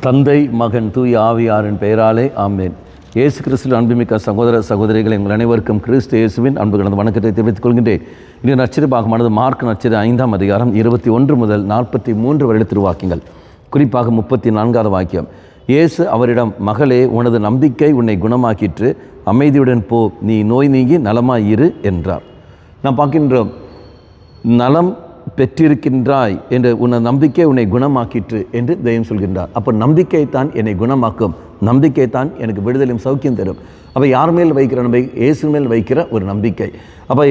தந்தை மகன் தூய ஆவியாரின் பெயராலே ஆமேன். இயேசு கிறிஸ்துவின் அன்புமிக்க சகோதர சகோதரிகள், எங்கள் அனைவருக்கும் கிறிஸ்து இயேசுவின் அன்பு கலந்த வணக்கத்தை தெரிவித்துக் கொள்கின்றேன். இன்று நற்செய்தி பாகமானது மார்க் நற்செய்தி 5ஆம் அதிகாரம் 21 முதல் 43 வரை திருவாக்கியங்கள். குறிப்பாக 34வது வாக்கியம். இயேசு அவரிடம், மகளே, உனது நம்பிக்கை உன்னை குணமாக்கிற்று, அமைதியுடன் போ, நீ நோய் நீங்கி நலமாயிரு என்றார். நாம் பார்க்கின்றோம், நலம் பெற்றிருக்கின்றாய் என்று உன்னை நம்பிக்கை உன்னை குணமாக்கிற்று என்று தெய்வம் சொல்கின்றார். அப்போ நம்பிக்கை தான் என்னை குணமாக்கும், நம்பிக்கை தான் எனக்கு விடுதலையும் சௌக்கியம் தரும். அப்போ யார் மேல் வைக்கிற நம்பிக்கை? இயேசு மேல் வைக்கிற ஒரு நம்பிக்கை. அப்போ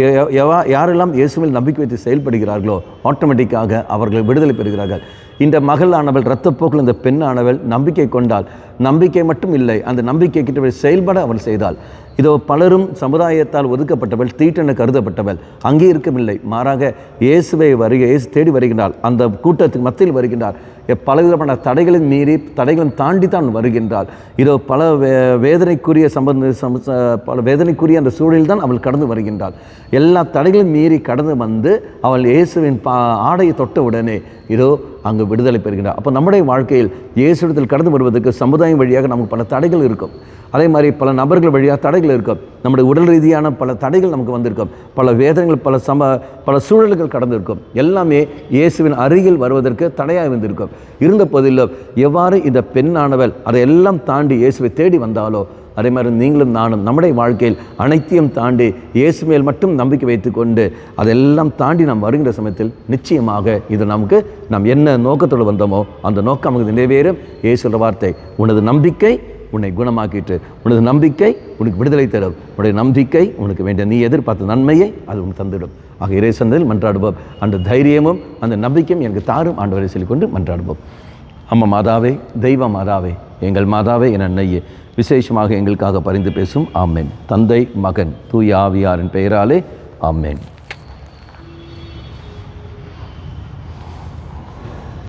யாரெல்லாம் இயேசு மேல் நம்பிக்கை வைத்து செயல்படுகிறார்களோ ஆட்டோமேட்டிக்காக அவர்கள் விடுதலை பெறுகிறார்கள். இந்த மகள் ஆனவள், இரத்தப்போக்கில் இந்த பெண் ஆனவள் நம்பிக்கை கொண்டாள். நம்பிக்கை மட்டும் இல்லை, அந்த நம்பிக்கை கிட்ட செயல்பட அவள் செய்தாள். இதோ பலரும் சமுதாயத்தால் ஒதுக்கப்பட்டவள், தீட்டென கருதப்பட்டவள், அங்கே இருக்கவில்லை. மாறாக இயேசு தேடி வருகின்றாள். அந்த கூட்டத்துக்கு மத்தியில் வருகின்றார். பலவிதமான தடைகளின் மீறி, தடைகளும் தாண்டி தான் வருகின்றாள். இதோ பல பல வேதனைக்குரிய அந்த சூழலில் தான் அவள் கடந்து வருகின்றாள். எல்லா தடைகளும் மீறி கடந்து வந்து அவள் இயேசுவின் ஆடையை தொட்ட உடனே இதோ அங்கு விடுதலை பெறுகின்றார். அப்போ நம்முடைய வாழ்க்கையில் இயேசுவிடத்தில் கடந்து வருவதற்கு சமுதாயம் வழியாக நமக்கு பல தடைகள் இருக்கும். அதே மாதிரி பல நபர்கள் வழியாக தடைகள் இருக்கும். நம்முடைய உடல் ரீதியான பல தடைகள் நமக்கு வந்திருக்கும். பல வேதனைகள், பல சூழல்கள் கடந்திருக்கும். எல்லாமே இயேசுவின் அருகில் வருவதற்கு தடையாக வந்திருக்கும். இருந்த போதிலும் எவ்வாறு இந்த பெண்ணானவள் அதையெல்லாம் தாண்டி இயேசுவை தேடி வந்தாலோ, அதே மாதிரி நீங்களும் நானும் நம்முடைய வாழ்க்கையில் அனைத்தையும் தாண்டி இயேசு மேல் மட்டும் நம்பிக்கை வைத்துக்கொண்டு அதெல்லாம் தாண்டி நாம் வருகின்ற சமயத்தில் நிச்சயமாக இது நமக்கு நாம் என்ன நோக்கத்தோடு வந்தோமோ அந்த நோக்கம் நமக்கு நிறைவேறும். இயேசுன்ற வார்த்தை, உனது நம்பிக்கை உன்னை குணமாக்கிட்டு, உனது நம்பிக்கை உனக்கு விடுதலை தரும், உன்னுடைய நம்பிக்கை உனக்கு வேண்டிய நீ எதிர்பார்த்த நன்மையை அது உனக்கு தந்துடும். ஆக இறைசந்ததில் மன்றாடுவோம். அந்த தைரியமும் அந்த நம்பிக்கையும் எனக்கு தாரும் ஆண்டவரை சொல்லிக்கொண்டு மன்றாடுவோம். அம்மா மாதாவே, தெய்வ மாதாவே, எங்கள் மாதாவே என அன்னையே, விசேஷமாக எங்களுக்காக பரிந்து பேசும். ஆமேன். தந்தை மகன் தூய ஆவியாரின் பெயராலே ஆமேன்.